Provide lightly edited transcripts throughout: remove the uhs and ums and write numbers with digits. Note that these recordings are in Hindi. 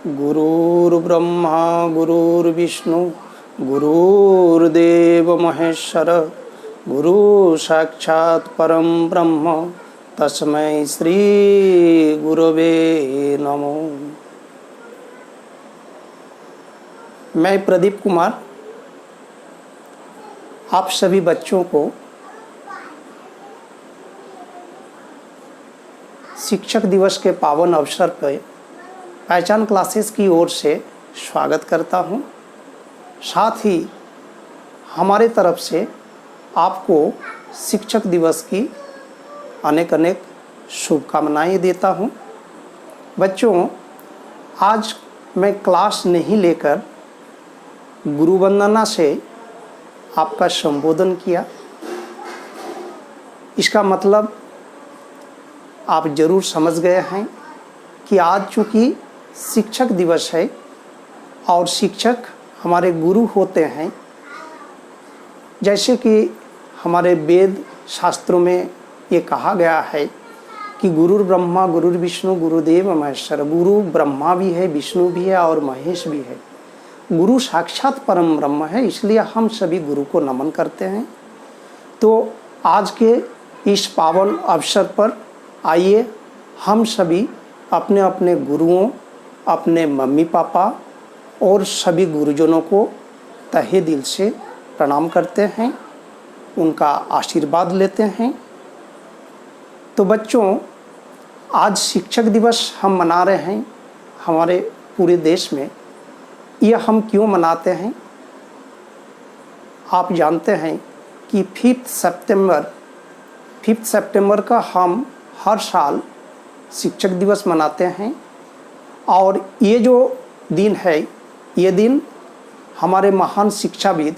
गुरुर्ब्रह्मा गुरुर्विष्णु गुरुर्देव महेश्वर गुरु साक्षात् परम ब्रह्म तस्मै श्री गुरवे नमो। मैं प्रदीप कुमार आप सभी बच्चों को शिक्षक दिवस के पावन अवसर पर पहचान क्लासेस की ओर से स्वागत करता हूं। साथ ही हमारे तरफ से आपको शिक्षक दिवस की अनेक अनेक शुभकामनाएं देता हूं। बच्चों, आज मैं क्लास नहीं लेकर गुरु वंदना से आपका संबोधन किया। इसका मतलब आप ज़रूर समझ गए हैं कि आज चूँकि शिक्षक दिवस है और शिक्षक हमारे गुरु होते हैं। जैसे कि हमारे वेद शास्त्रों में ये कहा गया है कि गुरुर ब्रह्मा गुरुर विष्णु गुरुदेव महेश्वर। गुरु ब्रह्मा भी है, विष्णु भी है और महेश भी है। गुरु साक्षात परम ब्रह्म है, इसलिए हम सभी गुरु को नमन करते हैं। तो आज के इस पावन अवसर पर आइए हम सभी अपने अपने गुरुओं, अपने मम्मी पापा और सभी गुरुजनों को तहे दिल से प्रणाम करते हैं, उनका आशीर्वाद लेते हैं। तो बच्चों, आज शिक्षक दिवस हम मना रहे हैं हमारे पूरे देश में। यह हम क्यों मनाते हैं? आप जानते हैं कि 5 सितंबर का हम हर साल शिक्षक दिवस मनाते हैं। और ये जो दिन है, ये दिन हमारे महान शिक्षाविद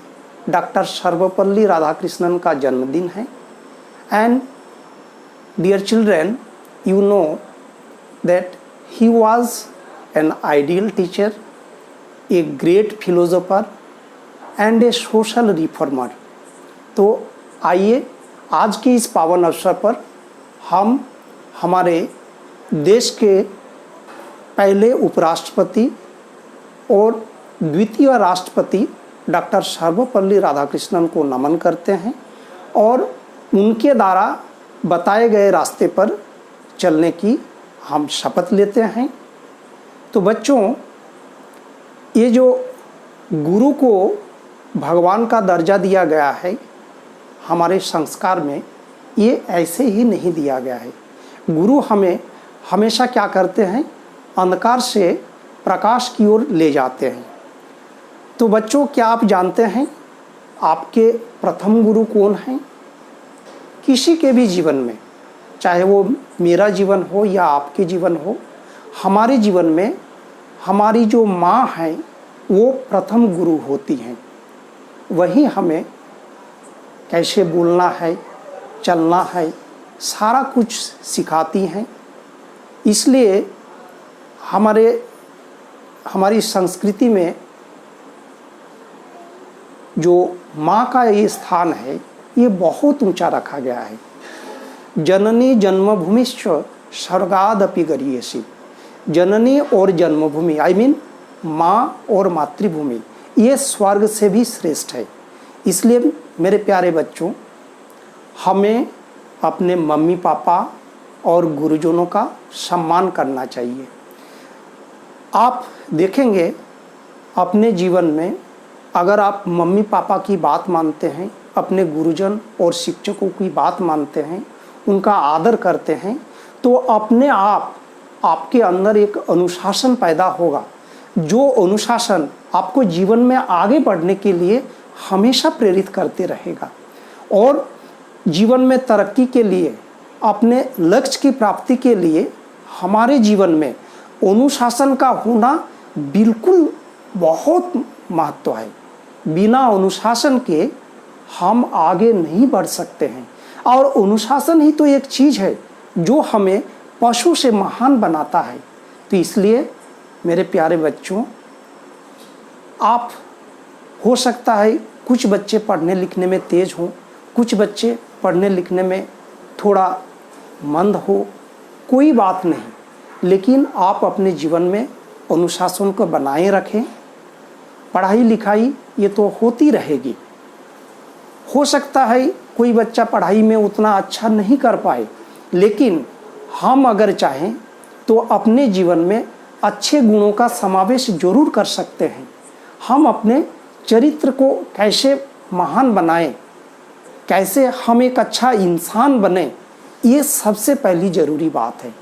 डॉक्टर सर्वपल्ली राधाकृष्णन का जन्मदिन है। And dear children, you know that he was an ideal teacher, a great philosopher and a social reformer। तो आइए आज के इस पावन अवसर पर हम हमारे देश के पहले उपराष्ट्रपति और द्वितीय राष्ट्रपति डॉक्टर सर्वपल्ली राधाकृष्णन को नमन करते हैं और उनके द्वारा बताए गए रास्ते पर चलने की हम शपथ लेते हैं। तो बच्चों, ये जो गुरु को भगवान का दर्जा दिया गया है हमारे संस्कार में, ये ऐसे ही नहीं दिया गया है। गुरु हमें हमेशा क्या करते हैं? अंधकार से प्रकाश की ओर ले जाते हैं। तो बच्चों, क्या आप जानते हैं आपके प्रथम गुरु कौन हैं? किसी के भी जीवन में, चाहे वो मेरा जीवन हो या आपके जीवन हो, हमारे जीवन में हमारी जो माँ है वो प्रथम गुरु होती हैं। वही हमें कैसे बोलना है, चलना है, सारा कुछ सिखाती हैं। इसलिए हमारी संस्कृति में जो माँ का ये स्थान है, ये बहुत ऊंचा रखा गया है। जननी जन्मभूमिश्च स्वर्गादपि गरीयसी। जननी और जन्मभूमि, आई मीन माँ और मातृभूमि, ये स्वर्ग से भी श्रेष्ठ है। इसलिए मेरे प्यारे बच्चों, हमें अपने मम्मी पापा और गुरुजनों का सम्मान करना चाहिए। आप देखेंगे अपने जीवन में, अगर आप मम्मी पापा की बात मानते हैं, अपने गुरुजन और शिक्षकों की बात मानते हैं, उनका आदर करते हैं, तो अपने आप आपके अंदर एक अनुशासन पैदा होगा। जो अनुशासन आपको जीवन में आगे बढ़ने के लिए हमेशा प्रेरित करते रहेगा और जीवन में तरक्की के लिए, अपने लक्ष्य की प्राप्ति के लिए हमारे जीवन में अनुशासन का होना बिल्कुल बहुत महत्व है। बिना अनुशासन के हम आगे नहीं बढ़ सकते हैं। और अनुशासन ही तो एक चीज़ है जो हमें पशु से महान बनाता है। तो इसलिए मेरे प्यारे बच्चों, आप हो सकता है कुछ बच्चे पढ़ने लिखने में तेज हों, कुछ बच्चे पढ़ने लिखने में थोड़ा मंद हो, कोई बात नहीं, लेकिन आप अपने जीवन में अनुशासन को बनाए रखें। पढ़ाई लिखाई ये तो होती रहेगी। हो सकता है कोई बच्चा पढ़ाई में उतना अच्छा नहीं कर पाए, लेकिन हम अगर चाहें तो अपने जीवन में अच्छे गुणों का समावेश जरूर कर सकते हैं। हम अपने चरित्र को कैसे महान बनाएं, कैसे हम एक अच्छा इंसान बने, ये सबसे पहली ज़रूरी बात है।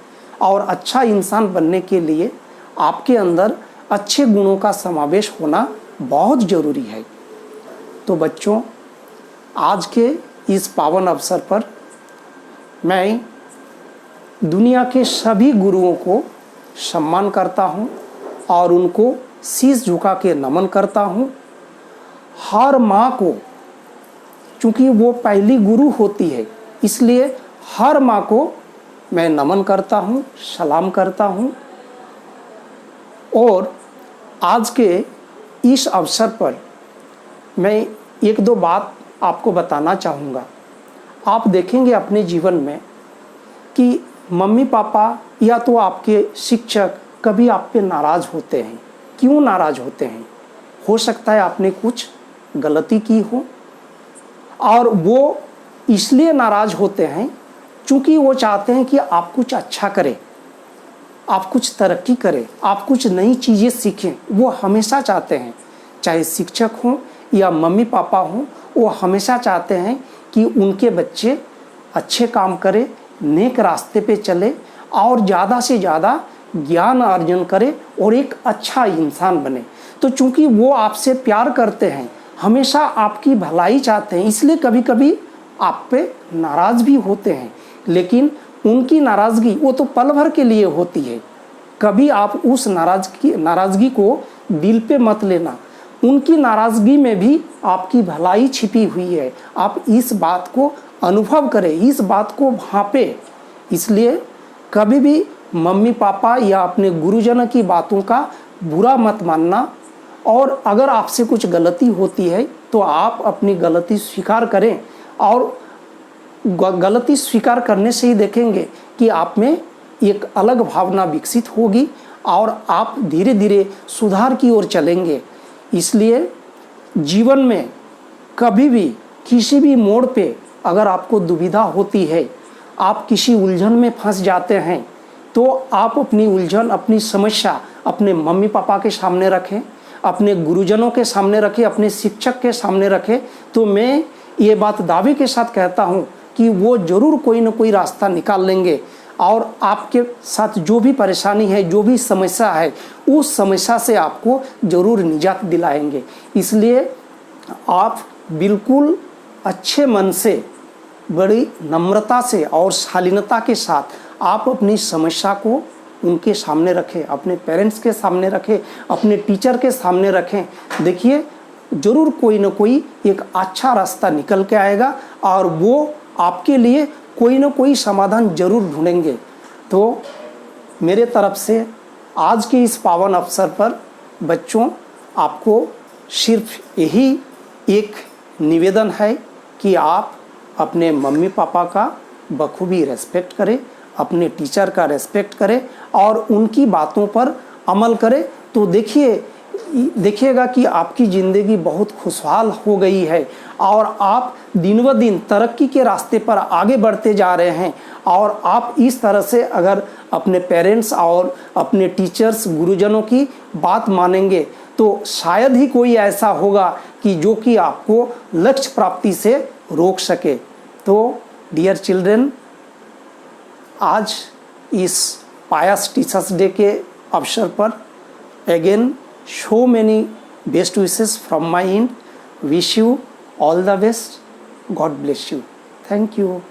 और अच्छा इंसान बनने के लिए आपके अंदर अच्छे गुणों का समावेश होना बहुत ज़रूरी है। तो बच्चों, आज के इस पावन अवसर पर मैं दुनिया के सभी गुरुओं को सम्मान करता हूँ और उनको शीश झुका के नमन करता हूँ। हर माँ को, चूँकि वो पहली गुरु होती है, इसलिए हर माँ को मैं नमन करता हूँ, सलाम करता हूँ। और आज के इस अवसर पर मैं एक दो बात आपको बताना चाहूँगा। आप देखेंगे अपने जीवन में कि मम्मी पापा या तो आपके शिक्षक कभी आप पे नाराज़ होते हैं। क्यों नाराज़ होते हैं? हो सकता है आपने कुछ गलती की हो, और वो इसलिए नाराज़ होते हैं क्योंकि वो चाहते हैं कि आप कुछ अच्छा करें, आप कुछ तरक्की करें, आप कुछ नई चीज़ें सीखें। वो हमेशा चाहते हैं, चाहे शिक्षक हों या मम्मी पापा हों, वो हमेशा चाहते हैं कि उनके बच्चे अच्छे काम करें, नेक रास्ते पे चले और ज़्यादा से ज़्यादा ज्ञान अर्जन करे और एक अच्छा इंसान बने। तो चूंकि वो आपसे प्यार करते हैं, हमेशा आपकी भलाई चाहते हैं, इसलिए कभी कभी आप पे नाराज़ भी होते हैं। लेकिन उनकी नाराज़गी वो तो पल भर के लिए होती है। कभी आप उस नाराज़गी को दिल पे मत लेना। उनकी नाराज़गी में भी आपकी भलाई छिपी हुई है। आप इस बात को अनुभव करें, इस बात को भांपें। इसलिए कभी भी मम्मी पापा या अपने गुरुजनों की बातों का बुरा मत मानना। और अगर आपसे कुछ गलती होती है तो आप अपनी गलती स्वीकार करें, और गलती स्वीकार करने से ही देखेंगे कि आप में एक अलग भावना विकसित होगी और आप धीरे धीरे सुधार की ओर चलेंगे। इसलिए जीवन में कभी भी किसी भी मोड़ पे अगर आपको दुविधा होती है, आप किसी उलझन में फंस जाते हैं, तो आप अपनी उलझन, अपनी समस्या अपने मम्मी पापा के सामने रखें, अपने गुरुजनों के सामने रखें, अपने शिक्षक के सामने रखें। तो मैं ये बात दावे के साथ कहता हूँ कि वो ज़रूर कोई ना कोई रास्ता निकाल लेंगे और आपके साथ जो भी परेशानी है, जो भी समस्या है, उस समस्या से आपको ज़रूर निजात दिलाएंगे। इसलिए आप बिल्कुल अच्छे मन से, बड़ी नम्रता से और शालीनता के साथ आप अपनी समस्या को उनके सामने रखें, अपने पेरेंट्स के सामने रखें, अपने टीचर के सामने रखें। देखिए, ज़रूर कोई ना कोई एक अच्छा रास्ता निकल के आएगा और वो आपके लिए कोई ना कोई समाधान जरूर ढूंढेंगे। तो मेरे तरफ से आज के इस पावन अवसर पर बच्चों, आपको सिर्फ यही एक निवेदन है कि आप अपने मम्मी पापा का बखूबी रेस्पेक्ट करें, अपने टीचर का रेस्पेक्ट करें और उनकी बातों पर अमल करें। तो देखिएगा कि आपकी ज़िंदगी बहुत खुशहाल हो गई है और आप दिन ब दिन तरक्की के रास्ते पर आगे बढ़ते जा रहे हैं। और आप इस तरह से अगर अपने पेरेंट्स और अपने टीचर्स, गुरुजनों की बात मानेंगे तो शायद ही कोई ऐसा होगा कि जो कि आपको लक्ष्य प्राप्ति से रोक सके। तो डियर चिल्ड्रन, आज इस पायस टीचर्स डे के अवसर पर again so many best wishes from my end. Wish you all the best. God bless you. Thank you.